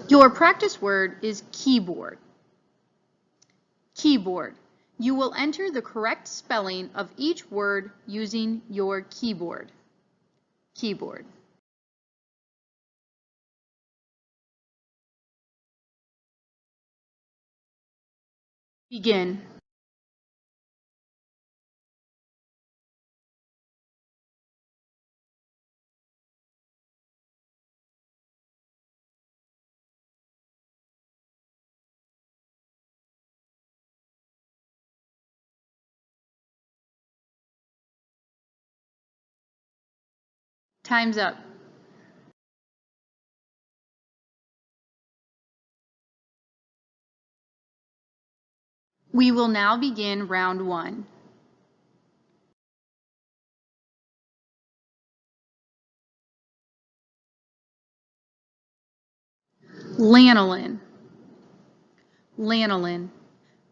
Your practice word is keyboard. Keyboard. You will enter the correct spelling of each word using your keyboard. Keyboard. Begin. Time's up. We will now begin round 1. Lanolin. Lanolin.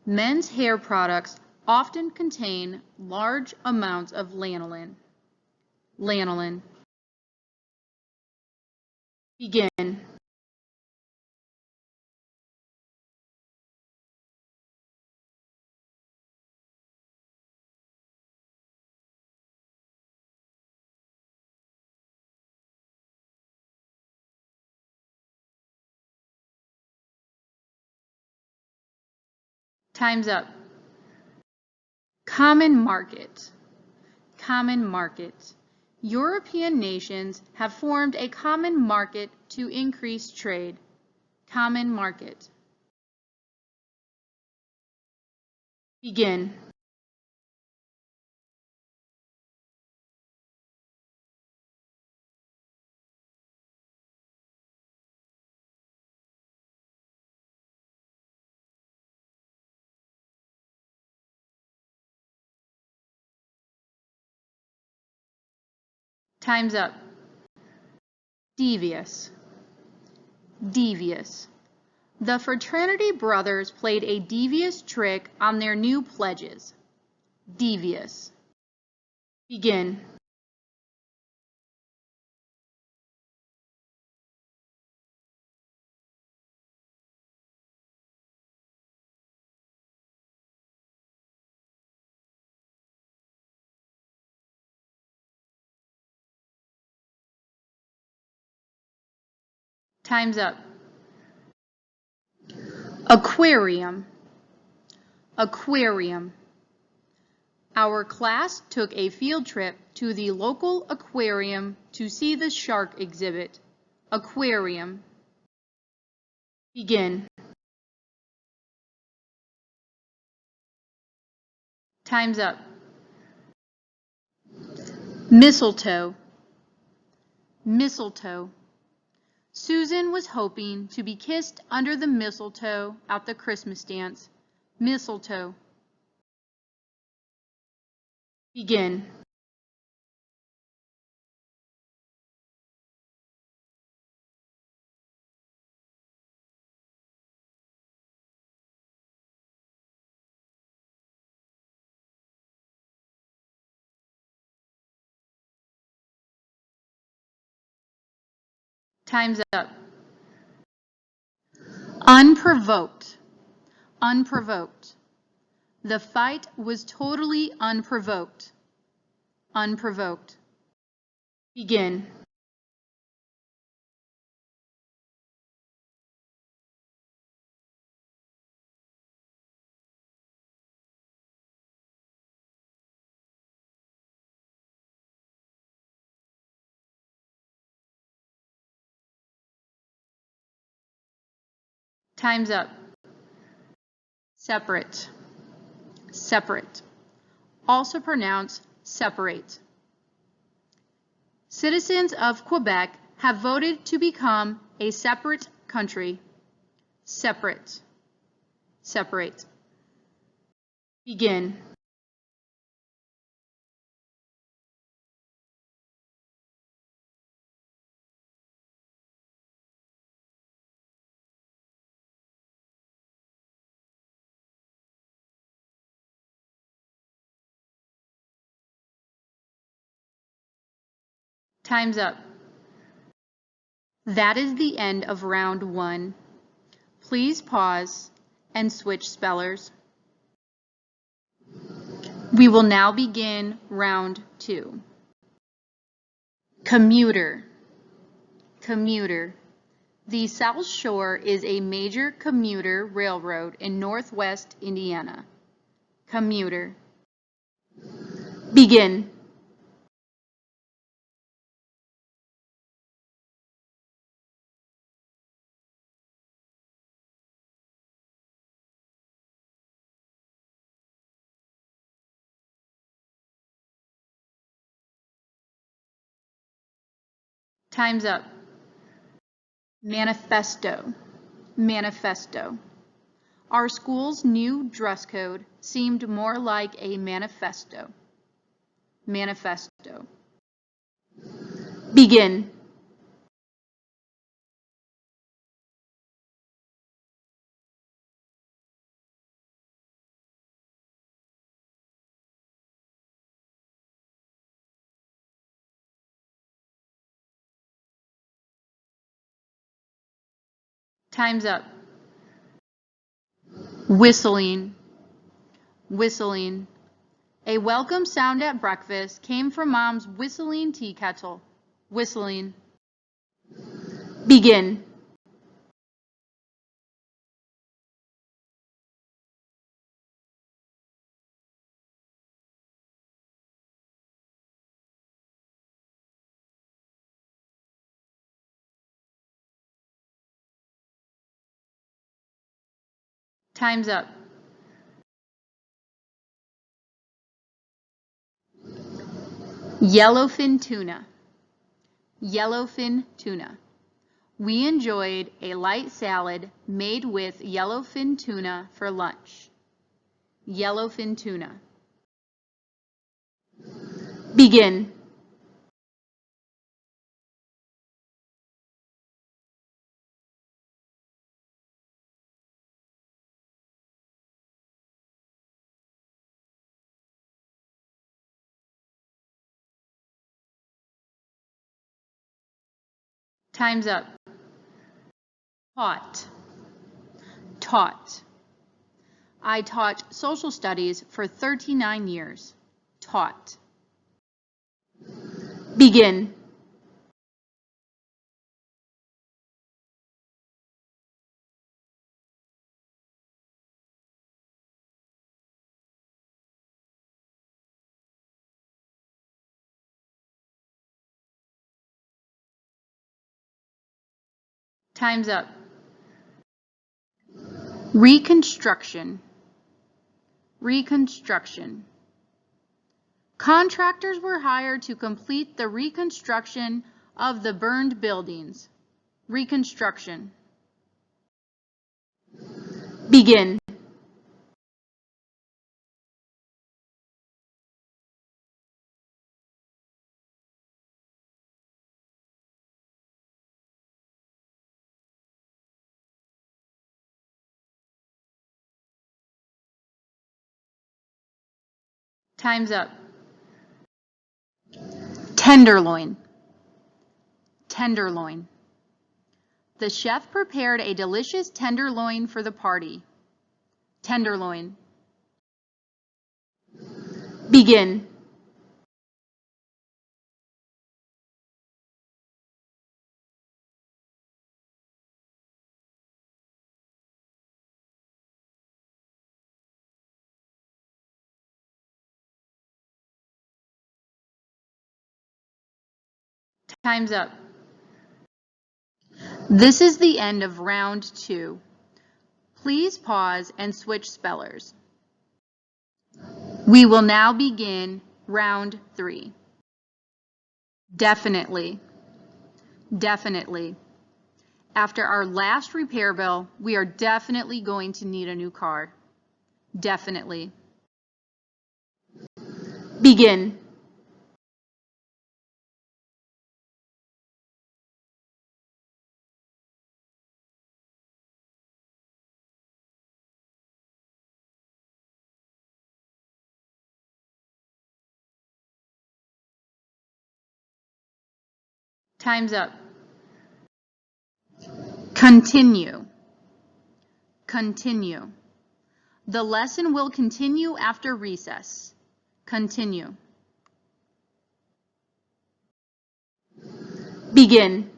Men's hair products often contain large amounts of lanolin. Lanolin. Begin. Time's up. Common market. Common market. European nations have formed a common market to increase trade. Common market. Begin. Time's up. Devious. Devious. The fraternity brothers played a devious trick on their new pledges. Devious. Begin. Time's up. Aquarium. Aquarium. Our class took a field trip to the local aquarium to see the shark exhibit. Aquarium. Begin. Time's up. Mistletoe. Mistletoe. Susan was hoping to be kissed under the mistletoe at the Christmas dance. Mistletoe. Begin. Time's up. Unprovoked. Unprovoked. The fight was totally unprovoked. Unprovoked. Begin. Time's up. Separate. Separate. Also pronounced separate. Citizens of Quebec have voted to become a separate country. Separate. Separate. Begin. Time's up. That is the end of round 1. Please pause and switch spellers. We will now begin round 2. Commuter. Commuter. The South Shore is a major commuter railroad in northwest Indiana. Commuter. Begin. Time's up. Manifesto. Manifesto. Our school's new dress code seemed more like a manifesto. Manifesto. Begin. Time's up. Whistling. Whistling. A welcome sound at breakfast came from Mom's whistling tea kettle. Whistling. Begin. Time's up. Yellowfin tuna. Yellowfin tuna. We enjoyed a light salad made with yellowfin tuna for lunch. Yellowfin tuna. Begin. Time's up. Taught. Taught. I taught social studies for 39 years. Taught. Begin. Time's up. Reconstruction. Reconstruction. Contractors were hired to complete the reconstruction of the burned buildings. Reconstruction. Begin. Time's up. Tenderloin. Tenderloin. The chef prepared a delicious tenderloin for the party. Tenderloin. Begin. Time's up. This is the end of round 2. Please pause and switch spellers. We will now begin round 3. Definitely. Definitely. After our last repair bill, we are definitely going to need a new car. Definitely. Begin. Time's up. Continue. Continue. The lesson will continue after recess. Continue. Begin.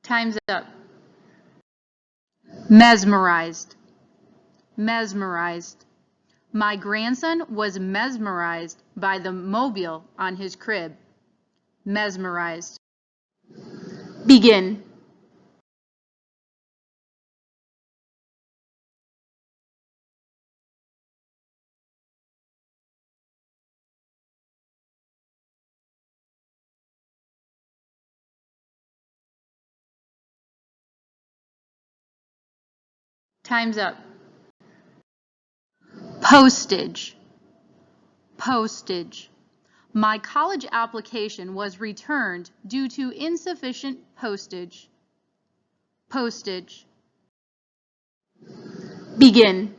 Time's up. Mesmerized. Mesmerized. My grandson was mesmerized by the mobile on his crib. Mesmerized. Begin. Time's up. Postage. Postage. My college application was returned due to insufficient postage. Postage. Begin.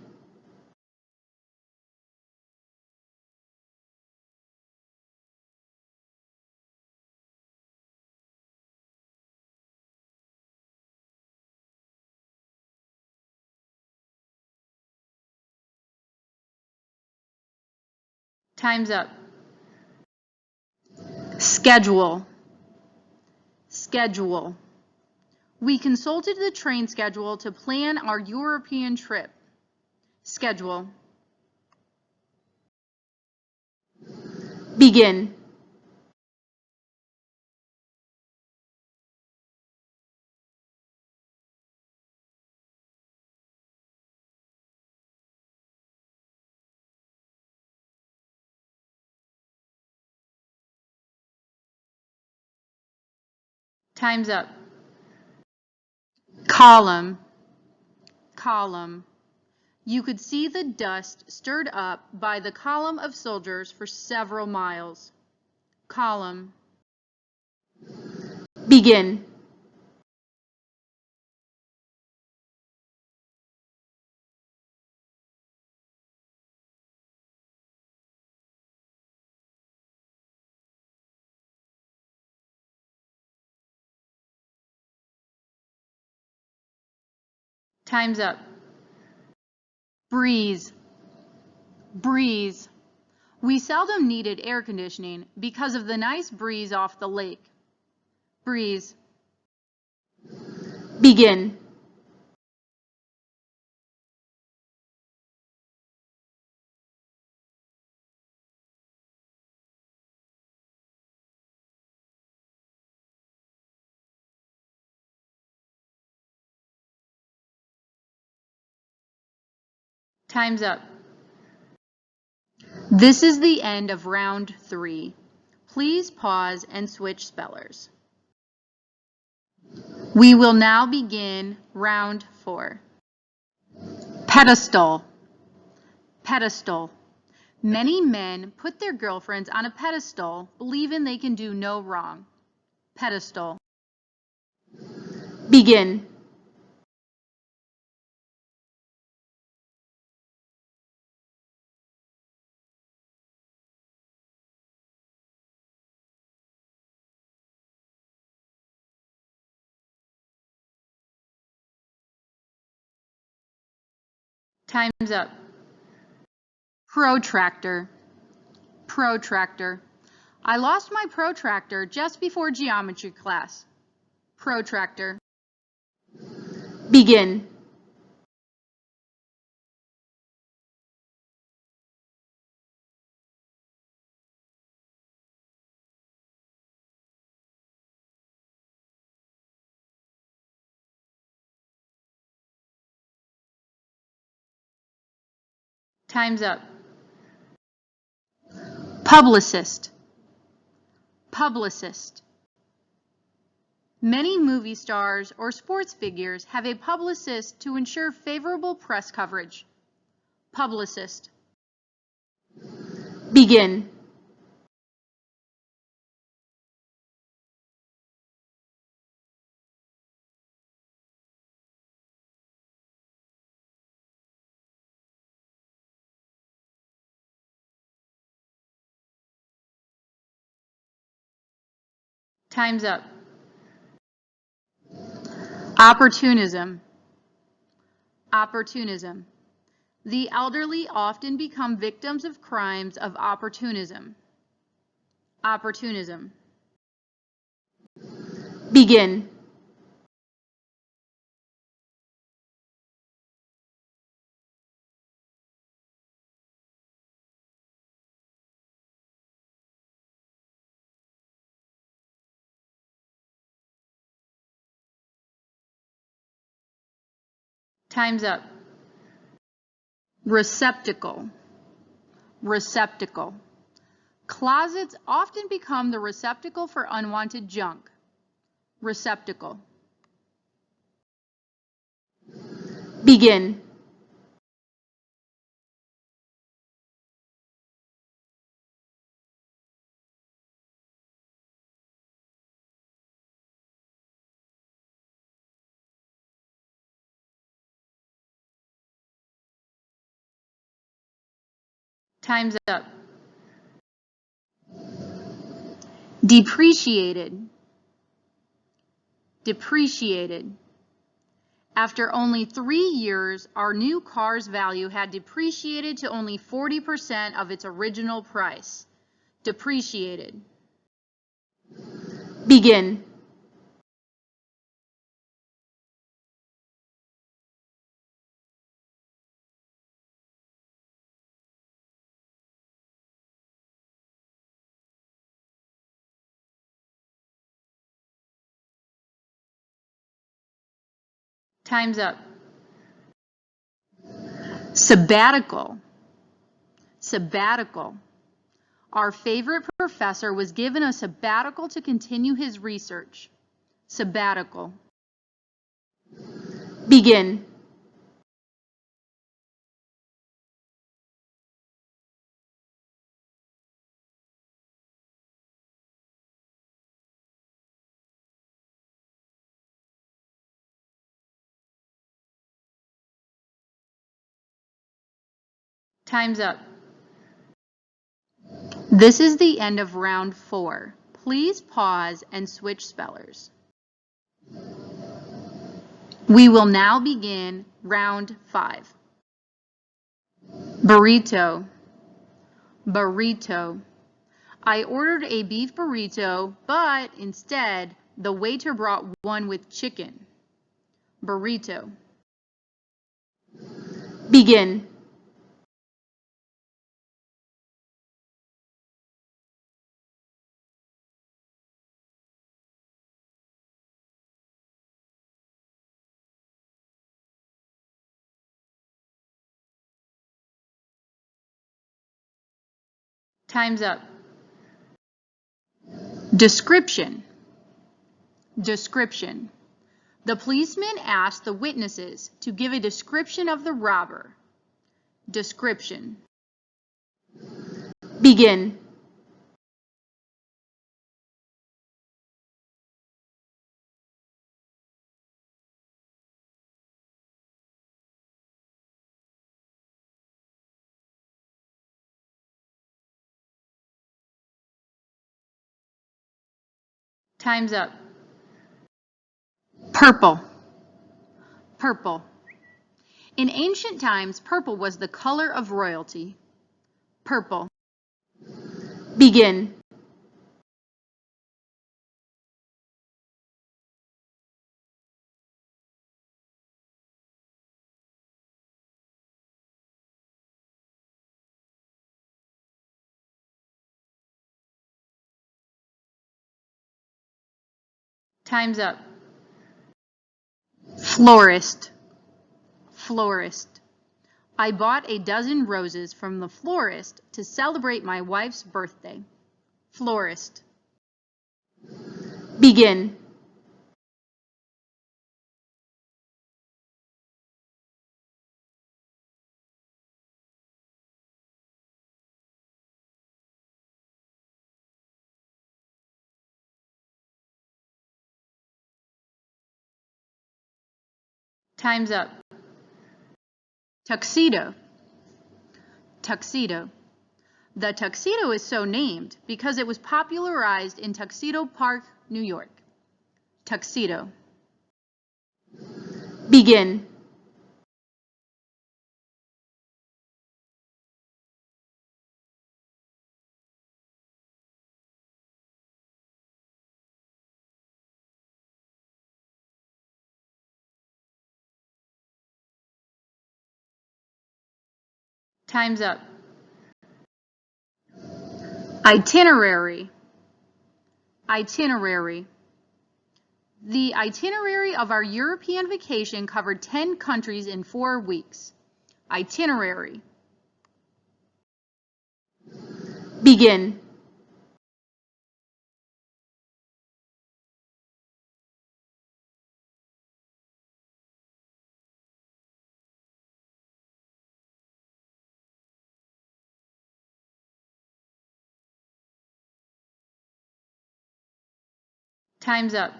Time's up. Schedule. Schedule. We consulted the train schedule to plan our European trip. Schedule. Begin. Time's up. Column. Column. You could see the dust stirred up by the column of soldiers for several miles. Column. Begin. Time's up. Breeze. Breeze. We seldom needed air conditioning because of the nice breeze off the lake. Breeze. Begin. Time's up. This is the end of round 3. Please pause and switch spellers. We will now begin round 4. Pedestal. Pedestal. Many men put their girlfriends on a pedestal, believing they can do no wrong. Pedestal. Begin. Time's up. Protractor. Protractor. I lost my protractor just before geometry class. Protractor. Begin. Time's up. Publicist. Publicist. Many movie stars or sports figures have a publicist to ensure favorable press coverage. Publicist. Begin. Time's up. Opportunism. Opportunism. The elderly often become victims of crimes of opportunism. Opportunism. Begin. Time's up. Receptacle. Receptacle. Closets often become the receptacle for unwanted junk. Receptacle. Begin. Time's up. Depreciated. Depreciated. After only 3 years, our new car's value had depreciated to only 40% of its original price. Depreciated. Begin. Time's up. Sabbatical. Sabbatical. Our favorite professor was given a sabbatical to continue his research. Sabbatical. Begin. Time's up. This is the end of round 4. Please pause and switch spellers. We will now begin round 5. Burrito. Burrito. I ordered a beef burrito, but instead, the waiter brought one with chicken. Burrito. Begin. Time's up. Description. Description. The policeman asked the witnesses to give a description of the robber. Description. Begin. Time's up. Purple. Purple. In ancient times, purple was the color of royalty. Purple. Begin. Time's up. Florist. Florist. I bought a dozen roses from the florist to celebrate my wife's birthday. Florist. Begin. Time's up. Tuxedo. Tuxedo. The tuxedo is so named because it was popularized in Tuxedo Park, New York. Tuxedo. Begin. Time's up. Itinerary. Itinerary. The itinerary of our European vacation covered 10 countries in 4 weeks. Itinerary. Begin. Time's up.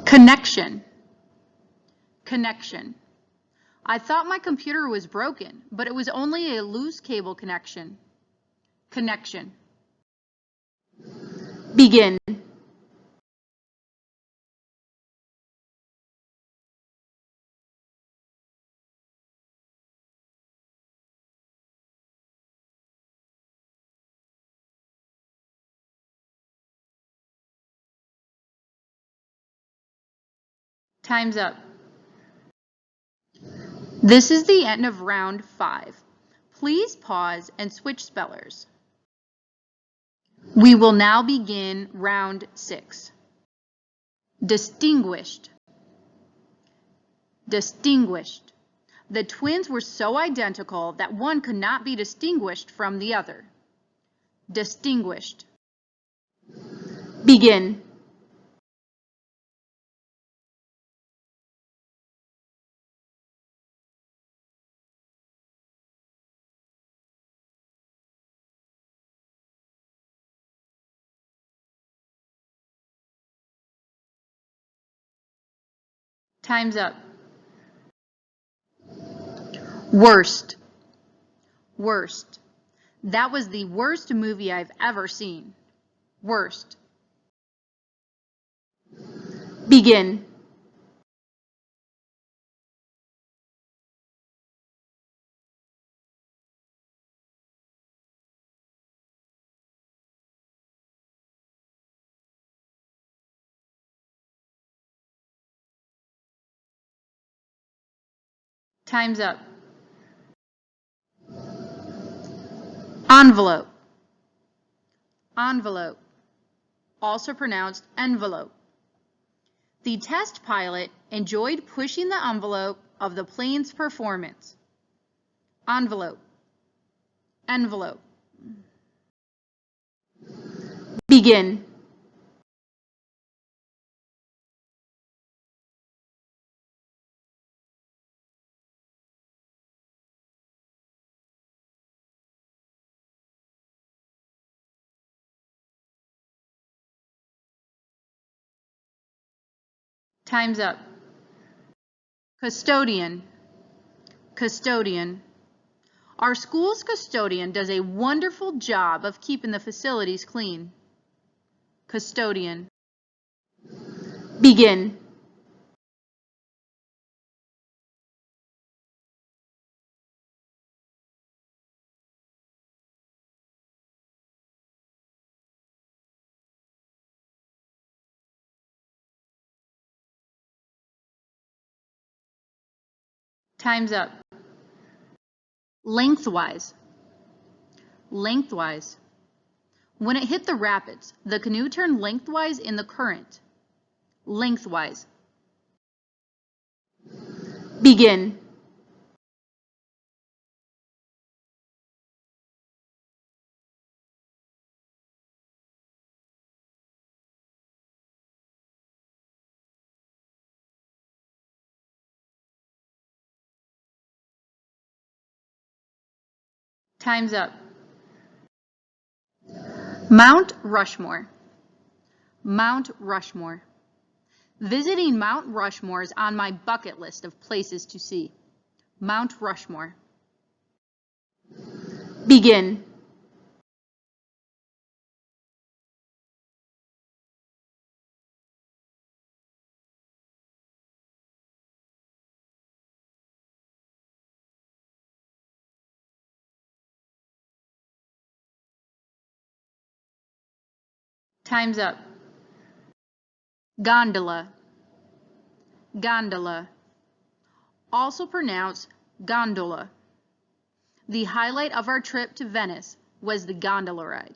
Connection. Connection. I thought my computer was broken, but it was only a loose cable connection. Connection. Begin. Time's up. This is the end of round 5. Please pause and switch spellers. We will now begin round 6. Distinguished. Distinguished. The twins were so identical that one could not be distinguished from the other. Distinguished. Begin. Time's up. Worst. Worst. That was the worst movie I've ever seen. Worst. Begin. Time's up. Envelope. Envelope. Also pronounced envelope. The test pilot enjoyed pushing the envelope of the plane's performance. Envelope. Envelope. Begin. Time's up. Custodian. Custodian. Our school's custodian does a wonderful job of keeping the facilities clean. Custodian. Begin. Time's up. Lengthwise. Lengthwise. When it hit the rapids, the canoe turned lengthwise in the current. Lengthwise. Begin. Time's up. Mount Rushmore. Mount Rushmore. Visiting Mount Rushmore is on my bucket list of places to see. Mount Rushmore. Begin. Time's up. Gondola. Gondola. Also pronounced gondola. The highlight of our trip to Venice was the gondola ride.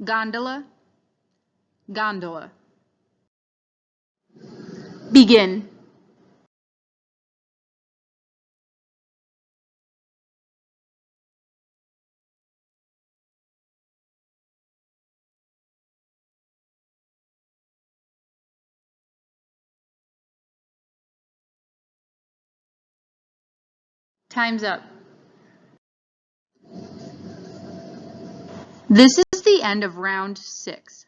Gondola. Gondola. Begin. Time's up. This is the end of round 6.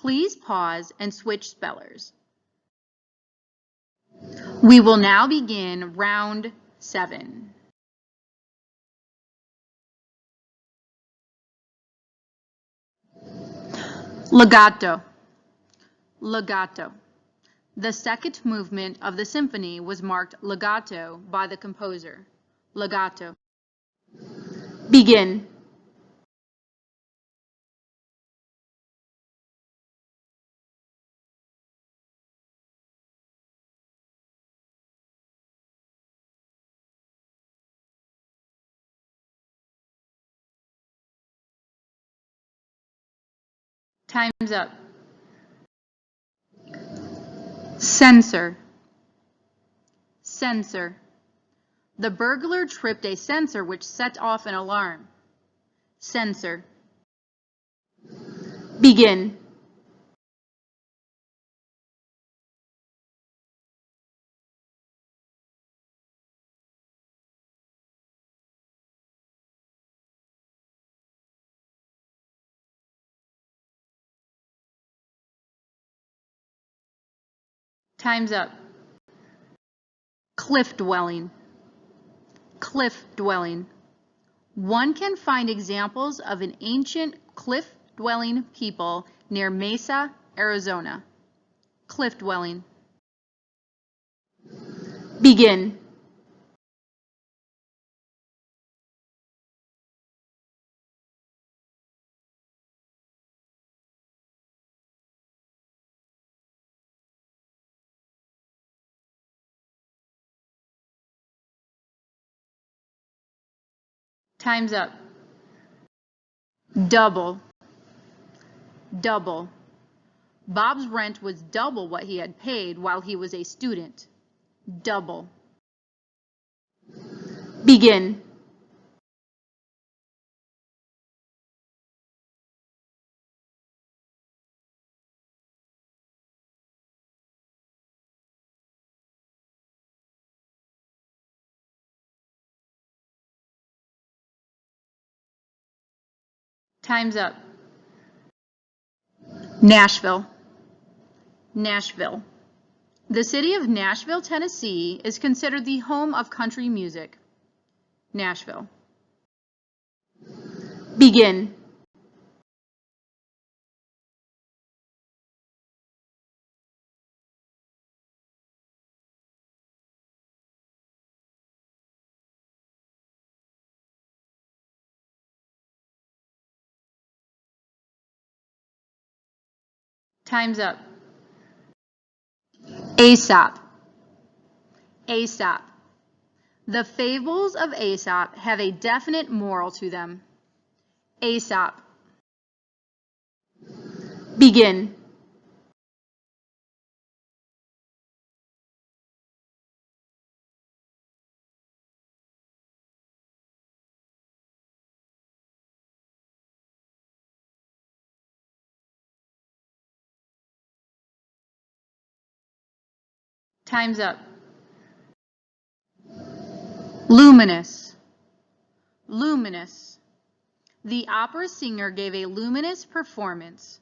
Please pause and switch spellers. We will now begin round 7. Legato. Legato. The second movement of the symphony was marked legato by the composer. Legato. Begin. Time's up. Sensor. Sensor. The burglar tripped a sensor which set off an alarm. Sensor. Begin. Time's up. Cliff dwelling. Cliff dwelling. One can find examples of an ancient cliff-dwelling people near Mesa, Arizona. Cliff dwelling. Begin. Time's up. Double. Double. Bob's rent was double what he had paid while he was a student. Double. Begin. Time's up. Nashville. Nashville. The city of Nashville, Tennessee is considered the home of country music. Nashville. Begin. Time's up. Aesop. Aesop. The fables of Aesop have a definite moral to them. Aesop. Begin. Time's up. Luminous. Luminous. The opera singer gave a luminous performance.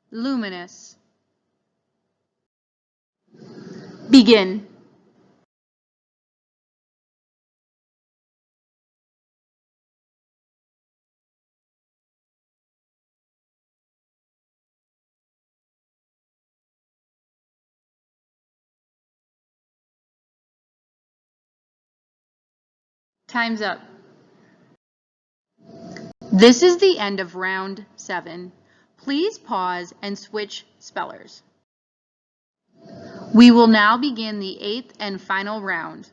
Luminous. Begin. Time's up. This is the end of round 7. Please pause and switch spellers. We will now begin the 8th and final round.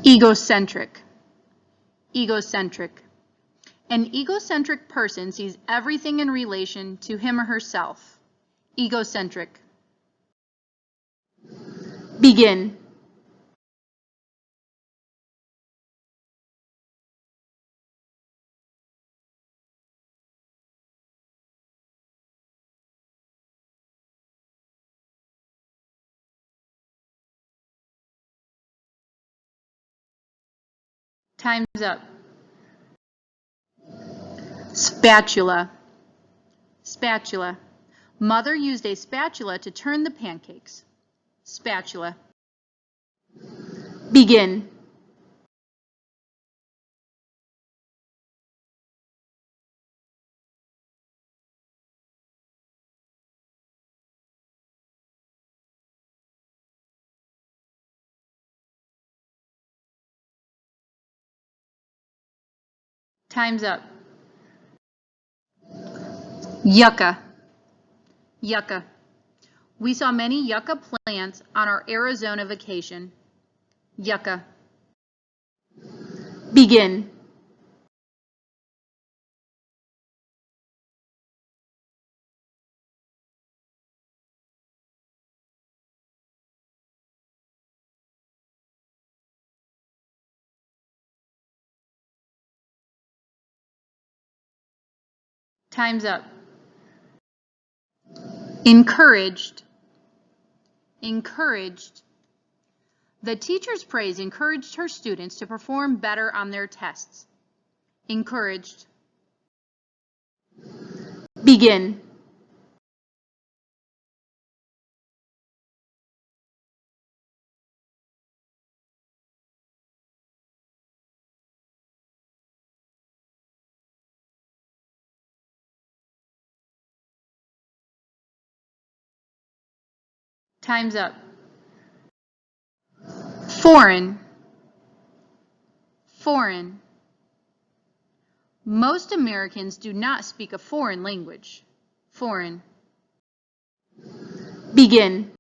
Egocentric. Egocentric. An egocentric person sees everything in relation to him or herself. Egocentric. Begin. Time's up. Spatula. Spatula. Mother used a spatula to turn the pancakes. Spatula. Begin. Time's up. Yucca. Yucca. We saw many yucca plants on our Arizona vacation. Yucca. Begin. Time's up. Encouraged. Encouraged. The teacher's praise encouraged her students to perform better on their tests. Encouraged. Begin. Time's up. Foreign. Foreign. Most Americans do not speak a foreign language. Foreign. Begin.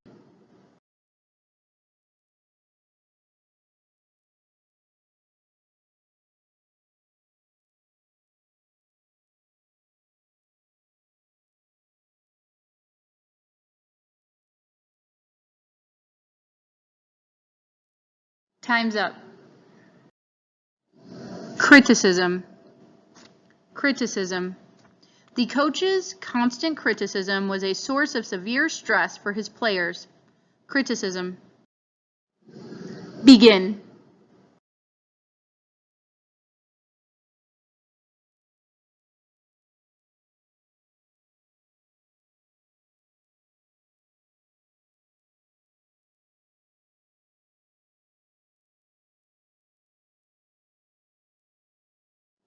Time's up. Criticism. Criticism. The coach's constant criticism was a source of severe stress for his players. Criticism. Begin.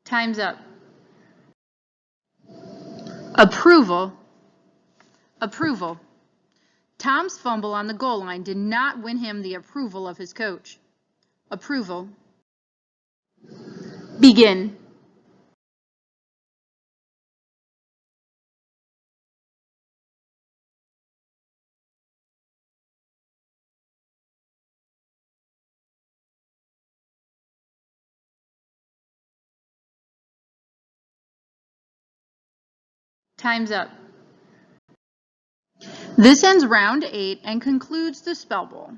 Time's up. Approval. Approval. Tom's fumble on the goal line did not win him the approval of his coach. Approval. Begin. Time's up. This ends round 8 and concludes the Spell Bowl.